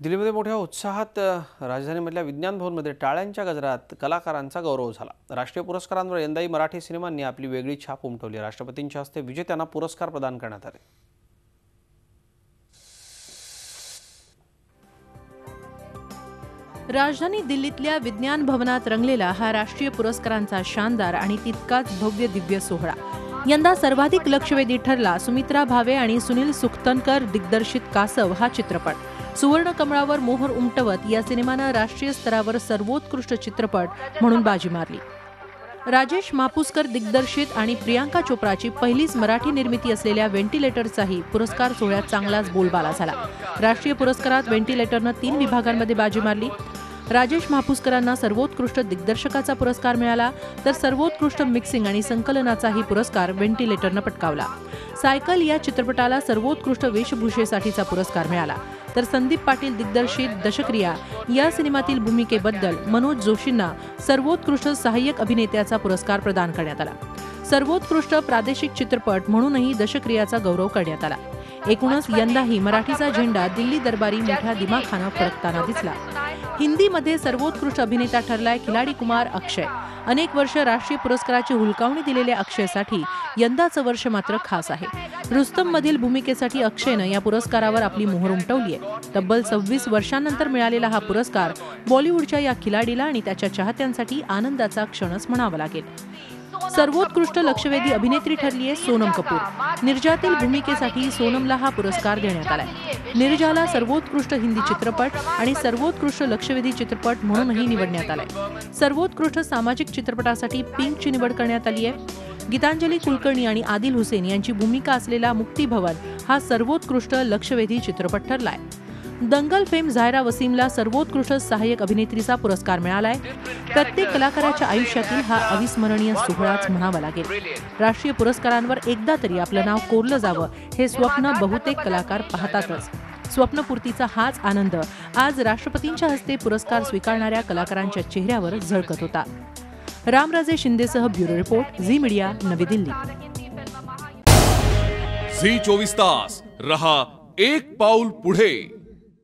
दिल्लीमध्ये मोठ्या उत्साहात राजधानीमधल्या विज्ञान भवनमध्ये टाळ्यांच्या गजरात कलाकारांचा गौरव झाला। राष्ट्रीय पुरस्कारांवर यंदाही मराठी सिनेमांनी आपली वेगळी छाप उमटवली। राष्ट्रपतींच्या हस्ते विजेत्यांना पुरस्कार प्रदान करण्यात आले। राजधानी दिल्लीतल्या विज्ञान भवनात रंगलेला हा राष्ट्रीय पुरस्कारांचा शानदार आणि तितकाच भव्य दिव्य सोहळा यंदा सर्वाधिक लक्षवेधी ठरला। सुमित्रा भावे आणि सुनील सुखतनकर दिग्दर्शित कासव हा चित्रपट सुवर्ण कमळावर मोहर उमटवत या सिनेमानं राष्ट्रीय स्तरावर सर्वोत्कृष्ट चित्रपट म्हणून बाजी मारली। राजेश मापुसकर दिग्दर्शित आणि प्रियांका चोप्राची पहिलीच मराठी निर्मिती असलेल्या व्हेंटिलेटरचाही पुरस्कार सोहळ्यात चांगलाच बोलबाला झाला। राष्ट्रीय पुरस्कारात व्हेंटिलेटरनं 3 विभागांमध्ये बाजी मारली। राजेश मापुसकरांना सर्वोत्कृष्ट दिग्दर्शकाचा पुरस्कार मिळाला, तर सर्वोत्कृष्ट मिक्सिंग आणि संकलनाचाही पुरस्कार व्हेंटिलेटरनं पटकावला। सायकल या चित्रपटाला सर्वोत्कृष्ट वेशभूषेसाठीचा पुरस्कार मिळाला, तर संदीप पाटील दिग्दर्शित दशक्रिया या सिनेमातील भूमिकेबद्दल मनोज जोशींना सर्वोत्कृष्ट सहाय्यक अभिनेत्याचा पुरस्कार प्रदान करण्यात आला। सर्वोत्कृष्ट प्रादेशिक चित्रपट म्हणूनही दशक्रियाचा गौरव करण्यात आला। एकूणच यंदाही मराठीचा झेंडा दिल्ली दरबारी मोठ्या दिमाखानं फडकताना दिसला। हिंदीमध्ये सर्वोत्कृष्ट अभिनेता ठरलाय खिलाडी कुमार अक्षय। अनेक वर्ष राष्ट्रीय पुरस्काराची हुलकावणी दिलेल्या अक्षयसाठी यंदाचं वर्ष मात्र खास आहे। रुस्तम मधील भूमिकेसाठी अक्षयनं या पुरस्कारावर आपली मोहर उमटवली आहे। तब्बल 26 वर्षांनंतर मिळालेला हा पुरस्कार बॉलिवूडच्या या खिलाडीला आणि त्याच्या चाहत्यांसाठी आनंदाचा क्षणच म्हणावा लागेल। सर्वोत्कृष्ट लक्षवेधी अभिनेत्री ठरली आहे सोनम कपूर। निर्जातील भूमिकेसाठी सोनमला हा पुरस्कार देण्यात आलाय। निर्जाला सर्वोत्कृष्ट हिंदी चित्रपट आणि सर्वोत्कृष्ट लक्षवेधी चित्रपट म्हणूनही निवडण्यात आलाय। सर्वोत्कृष्ट सामाजिक चित्रपटासाठी पिंकची निवड करण्यात आली आहे। गीतांजली कुलकर्णी आणि आदिल हुसेन यांची भूमिका असलेला मुक्ती भवन हा सर्वोत्कृष्ट लक्षवेधी चित्रपट ठरलाय। दंगल फेम झायरा वसीमला सर्वोत्कृष्ट सहाय्यक अभिनेत्रीचा पुरस्कार मिळालाय। प्रत्येक कलाकाराच्या आयुष्यातील हा अविस्मरणीय सोहळाच म्हणावा लागेल। राष्ट्रीय पुरस्कारांवर एकदा तरी आपलं नाव कोरलं जावं हे स्वप्न बहुतेक कलाकार पाहतातच। स्वप्नपूर्तीचा हाच आनंद आज राष्ट्रपतींच्या हस्ते पुरस्कार स्वीकारणाऱ्या कलाकारांच्या चेहऱ्यावर झळकत होता। रामराजे शिंदेसह ब्युरो रिपोर्ट, झी मीडिया, नवी दिल्ली। झी 24 तास रहा एक पाऊल पुढे।